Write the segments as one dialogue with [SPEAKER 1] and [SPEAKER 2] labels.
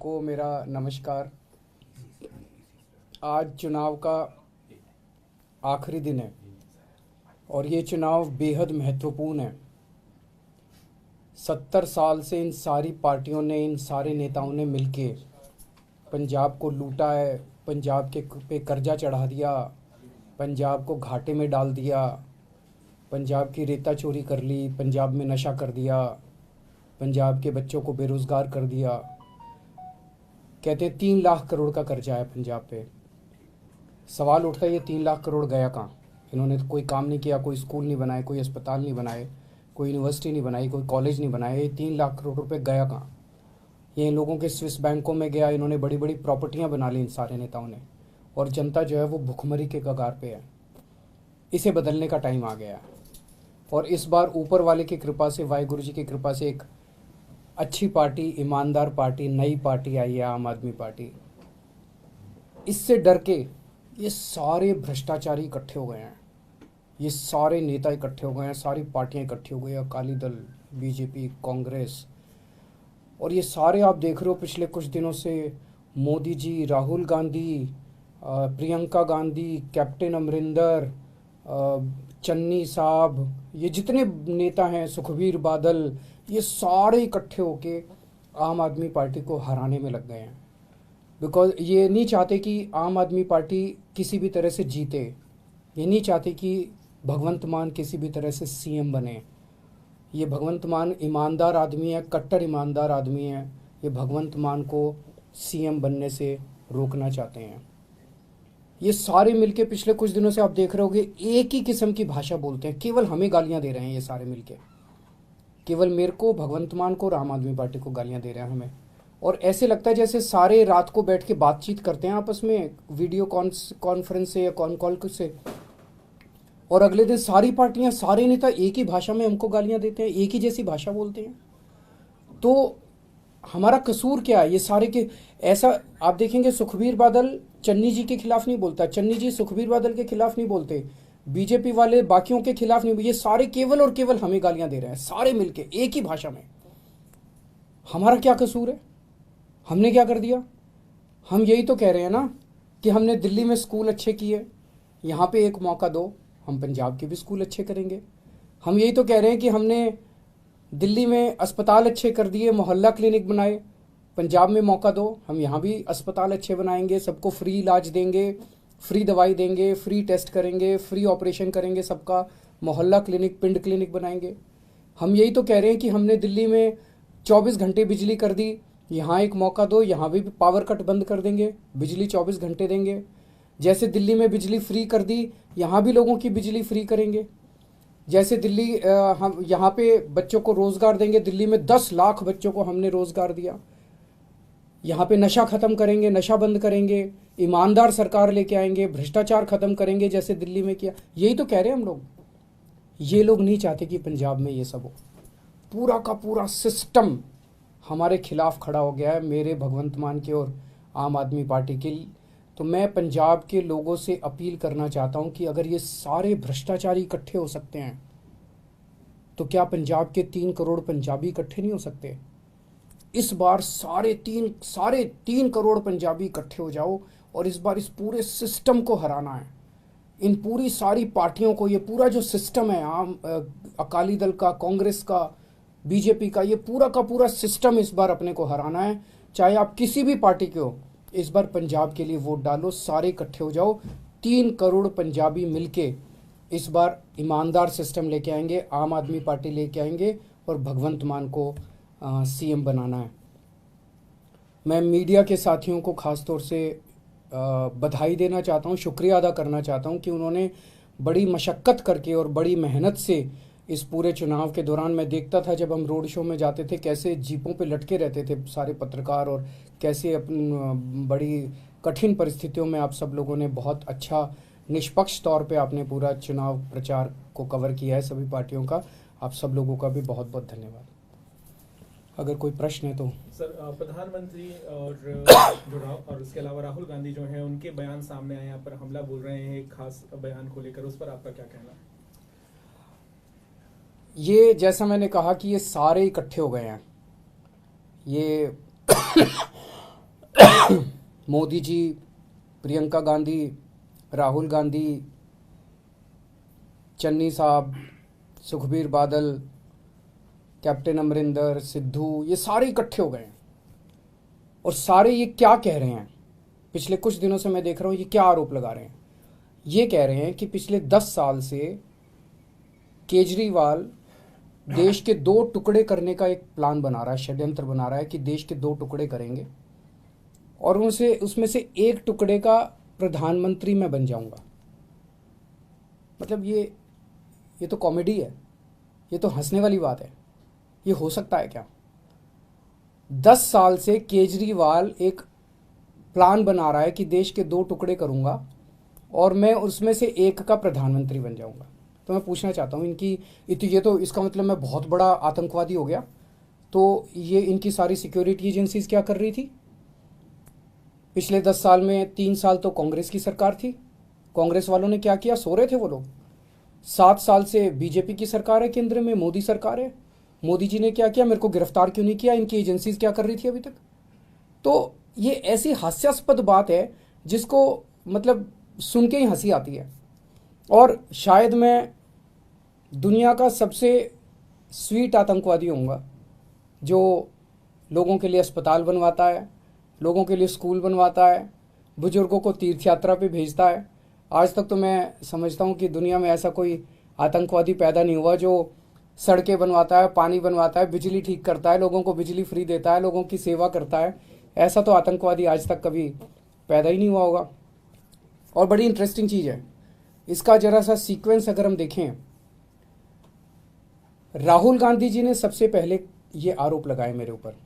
[SPEAKER 1] सबको मेरा नमस्कार। आज चुनाव का आखिरी दिन है और ये चुनाव बेहद महत्वपूर्ण है। 70 साल से इन सारी पार्टियों ने, इन सारे नेताओं ने मिलके पंजाब को लूटा है, पंजाब के पे कर्जा चढ़ा दिया, पंजाब को घाटे में डाल दिया, पंजाब की रेता चोरी कर ली, पंजाब में नशा कर दिया, पंजाब के बच्चों को बेरोज़गार कर दिया। कहते हैं 3 लाख करोड़ का कर्जा है पंजाब पे। सवाल उठता है ये 3 लाख करोड़ गया कहाँ? इन्होंने तो कोई काम नहीं किया, कोई स्कूल नहीं बनाए, कोई अस्पताल नहीं बनाए, कोई यूनिवर्सिटी नहीं बनाई, कोई कॉलेज नहीं बनाए। ये 3 लाख करोड़ रुपए गया कहाँ? ये इन लोगों के स्विस बैंकों में गया। इन्होंने बड़ी बड़ी प्रॉपर्टियां बना ली इन सारे नेताओं ने, और जनता जो है वो भुखमरी के कगार पे है। इसे बदलने का टाइम आ गया है और इस बार ऊपर वाले की कृपा से, वाहिगुरु जी की कृपा से एक अच्छी पार्टी, ईमानदार पार्टी, नई पार्टी आई है, आम आदमी पार्टी। इससे डर के ये सारे भ्रष्टाचारी इकट्ठे हो गए हैं, ये सारे नेता इकट्ठे हो गए हैं, सारी पार्टियां इकट्ठी हो गई हैं, अकाली दल, बीजेपी, कांग्रेस। और ये सारे आप देख रहे हो पिछले कुछ दिनों से मोदी जी, राहुल गांधी, प्रियंका गांधी, कैप्टन अमरिंदर, चन्नी साहब, ये जितने नेता हैं, सुखबीर बादल, ये सारे इकट्ठे होके आम आदमी पार्टी को हराने में लग गए हैं। बिकॉज ये नहीं चाहते कि आम आदमी पार्टी किसी भी तरह से जीते, ये नहीं चाहते कि भगवंत मान किसी भी तरह से सीएम बने। ये भगवंत मान ईमानदार आदमी है, कट्टर ईमानदार आदमी है। ये भगवंत मान को सीएम बनने से रोकना चाहते हैं। ये सारे मिलके पिछले कुछ दिनों से आप देख रहे होगे एक ही किस्म की भाषा बोलते हैं, केवल हमें गालियां दे रहे हैं। ये सारे मिलके केवल मेरे को, भगवंत मान को और आम आदमी पार्टी को गालियां दे रहे हैं हमें। और ऐसे लगता है जैसे सारे रात को बैठ के बातचीत करते हैं आपस में, वीडियो कॉन्फ्रेंस से या कॉल से, और अगले दिन सारी पार्टियां, सारे नेता एक ही भाषा में हमको गालियां देते हैं, एक ही जैसी भाषा बोलते हैं। तो हमारा कसूर क्या है? ये सारे के ऐसा आप देखेंगे, सुखबीर बादल चन्नी जी के खिलाफ नहीं बोलता, चन्नी जी सुखबीर बादल के खिलाफ नहीं बोलते, बीजेपी वाले बाकियों के खिलाफ नहीं। ये सारे केवल और केवल हमें गालियां दे रहे हैं, सारे मिलके एक ही भाषा में। हमारा क्या कसूर है? हमने क्या कर दिया? हम यही तो कह रहे हैं ना कि हमने दिल्ली में स्कूल अच्छे किए, यहाँ पे एक मौका दो, हम पंजाब के भी स्कूल अच्छे करेंगे। हम यही तो कह रहे हैं कि हमने दिल्ली में अस्पताल अच्छे कर दिए, मोहल्ला क्लिनिक बनाए, पंजाब में मौका दो, हम यहाँ भी अस्पताल अच्छे बनाएंगे, सबको फ्री इलाज देंगे, फ्री दवाई देंगे, फ्री टेस्ट करेंगे, फ्री ऑपरेशन करेंगे, सबका मोहल्ला क्लिनिक, पिंड क्लिनिक बनाएंगे। हम यही तो कह रहे हैं कि हमने दिल्ली में 24 घंटे बिजली कर दी, यहाँ एक मौका दो, यहाँ भी पावर कट बंद कर देंगे, बिजली 24 घंटे देंगे। जैसे दिल्ली में बिजली फ्री कर दी, यहाँ भी लोगों की बिजली फ्री करेंगे। जैसे दिल्ली हम यहाँ पे बच्चों को रोज़गार देंगे, दिल्ली में 10 लाख बच्चों को हमने रोज़गार दिया। यहाँ पे नशा ख़त्म करेंगे, नशा बंद करेंगे, ईमानदार सरकार लेके आएंगे, भ्रष्टाचार ख़त्म करेंगे जैसे दिल्ली में किया। यही तो कह रहे हैं हम लोग। ये लोग नहीं चाहते कि पंजाब में ये सब हो। पूरा का पूरा सिस्टम हमारे खिलाफ खड़ा हो गया है, मेरे भगवंत मान के और आम आदमी पार्टी के। तो मैं पंजाब के लोगों से अपील करना चाहता हूँ कि अगर ये सारे भ्रष्टाचारी इकट्ठे हो सकते हैं तो क्या पंजाब के 3 करोड़ पंजाबी इकट्ठे नहीं हो सकते? इस बार सारे तीन करोड़ पंजाबी इकट्ठे हो जाओ और इस बार इस पूरे सिस्टम को हराना है। इन पूरी सारी पार्टियों को, ये पूरा जो सिस्टम है, अकाली दल का, कांग्रेस का, बीजेपी का, ये पूरा का पूरा सिस्टम इस बार अपने को हराना है। चाहे आप किसी भी पार्टी के हो, इस बार पंजाब के लिए वोट डालो, सारे इकट्ठे हो जाओ। 3 करोड़ पंजाबी मिलके इस बार ईमानदार सिस्टम लेके आएंगे, आम आदमी पार्टी लेके आएंगे और भगवंत मान को सीएम बनाना है। मैं मीडिया के साथियों को ख़ास तौर से बधाई देना चाहता हूँ, शुक्रिया अदा करना चाहता हूँ कि उन्होंने बड़ी मशक्क़त करके और बड़ी मेहनत से इस पूरे चुनाव के दौरान, मैं देखता था जब हम रोड शो में जाते थे कैसे जीपों पे लटके रहते थे सारे पत्रकार, और कैसे अपनी बड़ी कठिन परिस्थितियों में आप सब लोगों ने बहुत अच्छा निष्पक्ष तौर पे आपने पूरा चुनाव प्रचार को कवर किया है सभी पार्टियों का। आप सब लोगों का भी बहुत बहुत धन्यवाद। अगर कोई प्रश्न है तो।
[SPEAKER 2] सर, प्रधानमंत्री और उसके अलावा राहुल गांधी जो हैं, उनके बयान सामने आए, यहाँ पर हमला बोल रहे हैं एक खास बयान को लेकर, उस पर आपका क्या कहना है?
[SPEAKER 1] ये जैसा मैंने कहा कि ये सारे इकट्ठे हो गए हैं। ये मोदी जी, प्रियंका गांधी, राहुल गांधी, चन्नी साहब, सुखबीर बादल, कैप्टन अमरिंदर, सिद्धू, ये सारे इकट्ठे हो गए हैं। और सारे ये क्या कह रहे हैं, पिछले कुछ दिनों से मैं देख रहा हूँ ये क्या आरोप लगा रहे हैं। ये कह रहे हैं कि पिछले 10 साल से केजरीवाल देश के 2 टुकड़े करने का एक प्लान बना रहा है, षड्यंत्र बना रहा है कि देश के 2 टुकड़े करेंगे और उसमें से एक टुकड़े का प्रधानमंत्री मैं बन जाऊंगा। मतलब ये तो कॉमेडी है, ये तो हंसने वाली बात है। ये हो सकता है क्या? 10 साल से केजरीवाल एक प्लान बना रहा है कि देश के 2 टुकड़े करूंगा और मैं उसमें से एक का प्रधानमंत्री बन जाऊंगा। तो मैं पूछना चाहता हूँ ये तो इसका मतलब मैं बहुत बड़ा आतंकवादी हो गया। तो ये इनकी सारी सिक्योरिटी एजेंसीज क्या कर रही थी? पिछले 10 साल में 3 साल तो कांग्रेस की सरकार थी, कांग्रेस वालों ने क्या किया? सो रहे थे वो लोग। 7 साल से बीजेपी की सरकार है, केंद्र में मोदी सरकार है, मोदी जी ने क्या किया? मेरे को गिरफ्तार क्यों नहीं किया? इनकी एजेंसीज क्या कर रही थी अभी तक? तो ये ऐसी हास्यास्पद बात है जिसको मतलब सुन के ही हंसी आती है। और शायद मैं दुनिया का सबसे स्वीट आतंकवादी होऊंगा जो लोगों के लिए अस्पताल बनवाता है, लोगों के लिए स्कूल बनवाता है, बुजुर्गों को तीर्थ यात्रा पे भेजता है। आज तक तो मैं समझता हूँ कि दुनिया में ऐसा कोई आतंकवादी पैदा नहीं हुआ जो सड़कें बनवाता है, पानी बनवाता है, बिजली ठीक करता है, लोगों को बिजली फ्री देता है, लोगों की सेवा करता है। ऐसा तो आतंकवादी आज तक कभी पैदा ही नहीं हुआ होगा। और बड़ी इंटरेस्टिंग चीज़ है, इसका जरा सा सीक्वेंस अगर हम देखें, राहुल गांधी जी ने सबसे पहले ये आरोप लगाए मेरे ऊपर।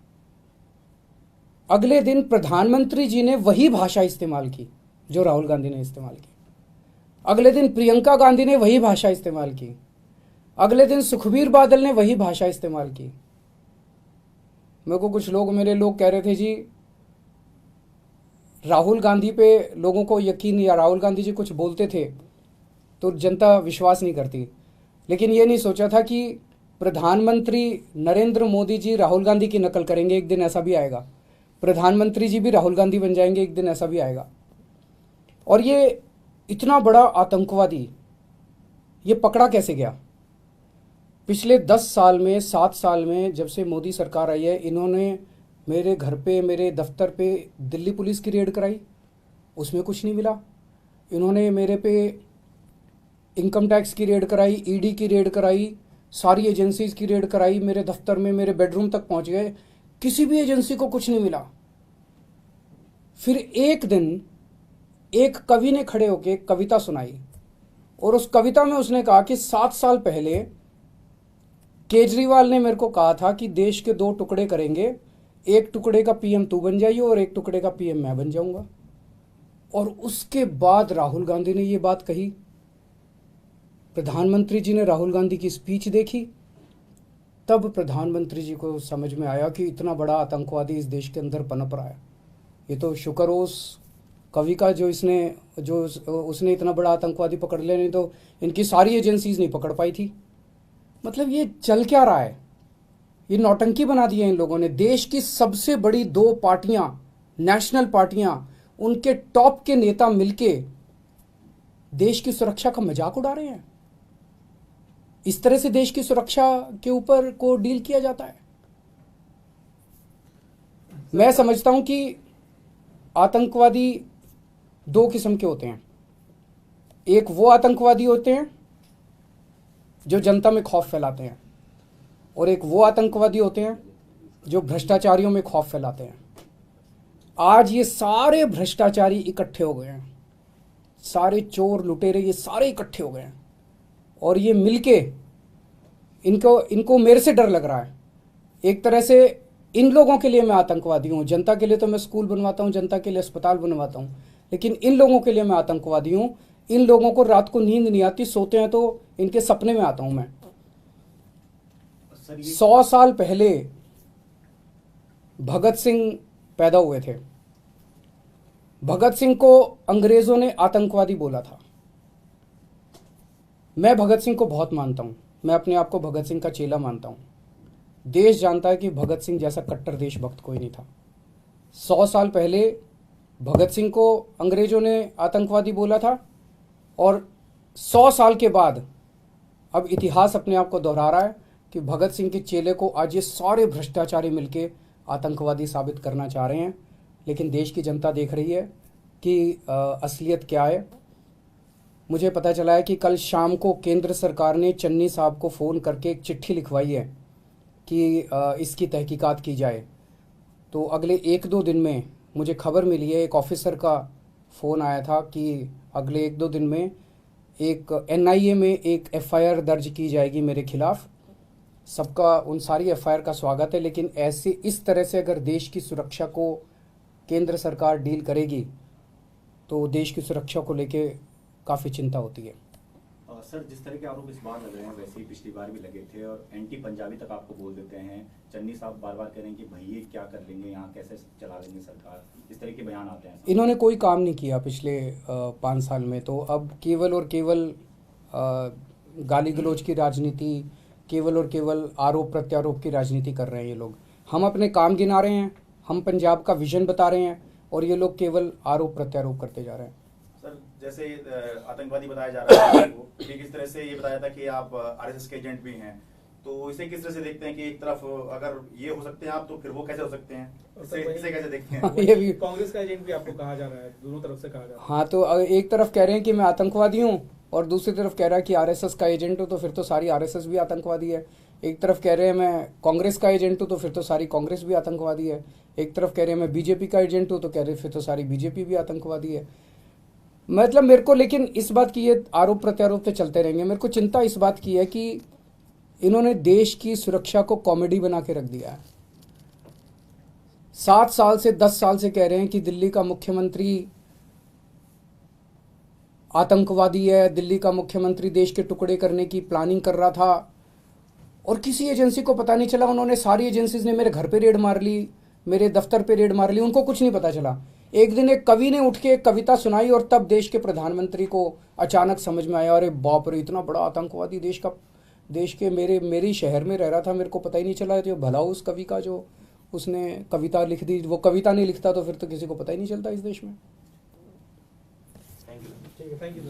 [SPEAKER 1] अगले दिन प्रधानमंत्री जी ने वही भाषा इस्तेमाल की जो राहुल गांधी ने इस्तेमाल की। अगले दिन प्रियंका गांधी ने वही भाषा इस्तेमाल की। अगले दिन सुखबीर बादल ने वही भाषा इस्तेमाल की। मेरे को कुछ लोग मेरे लोग कह रहे थे जी राहुल गांधी पे लोगों को यकीन, या राहुल गांधी जी कुछ बोलते थे तो जनता विश्वास नहीं करती। लेकिन ये नहीं सोचा था कि प्रधानमंत्री नरेंद्र मोदी जी राहुल गांधी की नकल करेंगे, एक दिन ऐसा भी आएगा। प्रधानमंत्री जी भी राहुल गांधी बन जाएंगे, एक दिन ऐसा भी आएगा। और ये इतना बड़ा आतंकवादी ये पकड़ा कैसे गया? पिछले 10 साल में, 7 साल में जब से मोदी सरकार आई है, इन्होंने मेरे घर पे, मेरे दफ्तर पे दिल्ली पुलिस की रेड कराई, उसमें कुछ नहीं मिला। इन्होंने मेरे पे इनकम टैक्स की रेड कराई, ईडी की रेड कराई, सारी एजेंसीज की रेड कराई, मेरे दफ्तर में मेरे बेडरूम तक पहुंच गए, किसी भी एजेंसी को कुछ नहीं मिला। फिर एक दिन एक कवि ने खड़े होकर एक कविता सुनाई और उस कविता में उसने कहा कि 7 साल पहले केजरीवाल ने मेरे को कहा था कि देश के 2 टुकड़े करेंगे, एक टुकड़े का पीएम तू बन जाइए और एक टुकड़े का पीएम मैं बन जाऊंगा। और उसके बाद राहुल गांधी ने ये बात कही, प्रधानमंत्री जी ने राहुल गांधी की स्पीच देखी, तब प्रधानमंत्री जी को समझ में आया कि इतना बड़ा आतंकवादी इस देश के अंदर पनप रहा है। ये तो शुक्र हो उस कवि का जो उसने इतना बड़ा आतंकवादी पकड़ लिया, नहीं तो इनकी सारी एजेंसीज नहीं पकड़ पाई थी। मतलब ये चल क्या रहा है? ये नौटंकी बना दी है इन लोगों ने। देश की सबसे बड़ी 2 पार्टियां, नेशनल पार्टियां, उनके टॉप के नेता मिलके देश की सुरक्षा का मजाक उड़ा रहे हैं। इस तरह से देश की सुरक्षा के ऊपर को डील किया जाता है। मैं समझता हूं कि आतंकवादी 2 किस्म के होते हैं। एक वो आतंकवादी होते हैं जो जनता में खौफ फैलाते हैं, और एक वो आतंकवादी होते हैं जो भ्रष्टाचारियों में खौफ फैलाते हैं। आज ये सारे भ्रष्टाचारी इकट्ठे हो गए हैं, सारे चोर लुटेरे ये सारे इकट्ठे हो गए हैं, और ये मिलके इनको मेरे से डर लग रहा है। एक तरह से इन लोगों के लिए मैं आतंकवादी हूँ। जनता के लिए तो मैं स्कूल बनवाता हूँ, जनता के लिए अस्पताल बनवाता हूँ, लेकिन इन लोगों के लिए मैं आतंकवादी हूँ। इन लोगों को रात को नींद नहीं आती, सोते हैं तो इनके सपने में आता हूँ मैं। 100 साल पहले भगत सिंह पैदा हुए थे। भगत सिंह को अंग्रेजों ने आतंकवादी बोला था। मैं भगत सिंह को बहुत मानता हूं, मैं अपने आप को भगत सिंह का चेला मानता हूं। देश जानता है कि भगत सिंह जैसा कट्टर देशभक्त कोई नहीं था। 100 साल पहले भगत सिंह को अंग्रेजों ने आतंकवादी बोला था, और 100 साल के बाद अब इतिहास अपने आप को दोहरा रहा है कि भगत सिंह के चेले को आज ये सारे भ्रष्टाचारी मिलके आतंकवादी साबित करना चाह रहे हैं। लेकिन देश की जनता देख रही है कि असलियत क्या है। मुझे पता चला है कि कल शाम को केंद्र सरकार ने चन्नी साहब को फ़ोन करके एक चिट्ठी लिखवाई है कि इसकी तहकीकात की जाए। तो अगले 1-2 दिन में मुझे खबर मिली है, एक ऑफिसर का फ़ोन आया था कि अगले 1-2 दिन में एक NIA में एक FIR दर्ज की जाएगी मेरे खिलाफ़। सबका उन सारी FIR का स्वागत है, लेकिन ऐसे इस तरह से अगर देश की सुरक्षा को केंद्र सरकार डील करेगी तो देश की सुरक्षा को लेके काफ़ी चिंता होती है।
[SPEAKER 3] सर, जिस तरह के आरोप इस बार लग रहे हैं वैसे ही पिछली बार भी लगे थे, और एंटी पंजाबी तक आपको बोल देते हैं। चन्नी साहब बार बार कह रहे हैं कि भैया क्या कर लेंगे, यहाँ कैसे चला लेंगे सरकार, इस तरह के बयान आते हैं।
[SPEAKER 1] इन्होंने कोई काम नहीं किया पिछले 5 साल में, तो अब केवल और केवल गाली गलौज की राजनीति, केवल और केवल आरोप प्रत्यारोप की राजनीति कर रहे हैं ये लोग। हम अपने काम गिना रहे हैं, हम पंजाब का विजन बता रहे हैं, और ये लोग केवल आरोप प्रत्यारोप करते जा रहे हैं।
[SPEAKER 4] सर, जैसे आतंकवादी बताया जा रहा है आपको, ठीक इस तरह से ये बताया था कि आप RSS के एजेंट भी हैं, तो इसे किस तरह से देखते हैं कि एक तरफ अगर ये हो सकते हैं आप, तो फिर वो कैसे हो सकते हैं, इसे कैसे देखते हैं?
[SPEAKER 1] ये भी
[SPEAKER 2] कांग्रेस का एजेंट भी आपको कहा जा रहा है, दोनों तरफ से कहा जा रहा है।
[SPEAKER 1] हाँ, तो एक तरफ कह रहे हैं कि मैं आतंकवादी हूँ, और दूसरी तरफ कह रहा है कि RSS का एजेंट हूँ, तो फिर तो सारी RSS भी आतंकवादी है। एक तरफ कह रहे हैं मैं कांग्रेस का एजेंट हूँ, तो फिर तो सारी कांग्रेस भी आतंकवादी है। एक तरफ कह रहे हैं मैं BJP का एजेंट हूँ, तो कह रहे फिर तो सारी BJP भी आतंकवादी है। मतलब मेरे को, लेकिन इस बात की, ये आरोप प्रत्यारोप तो चलते रहेंगे। मेरे को चिंता इस बात की है कि इन्होंने देश की सुरक्षा को कॉमेडी बना के रख दिया है। 7 साल से 10 साल से कह रहे हैं कि दिल्ली का मुख्यमंत्री आतंकवादी है, दिल्ली का मुख्यमंत्री देश के टुकड़े करने की प्लानिंग कर रहा था, और किसी एजेंसी को पता नहीं चला। उन्होंने, सारी एजेंसीज ने मेरे घर पे रेड मार ली, मेरे दफ्तर पे रेड मार ली, उनको कुछ नहीं पता चला। एक दिन एक कवि ने उठ के एक कविता सुनाई, और तब देश के प्रधानमंत्री को अचानक समझ में आया, अरे बाप रे, इतना बड़ा आतंकवादी देश के मेरे शहर में रह रहा था, मेरे को पता ही नहीं चला। जो भला उस कवि का, जो उसने कविता लिख दी, वो कविता नहीं लिखता तो फिर तो किसी को पता ही नहीं चलता इस देश में।
[SPEAKER 4] Thank you.
[SPEAKER 2] ठीक है, थैंक यू।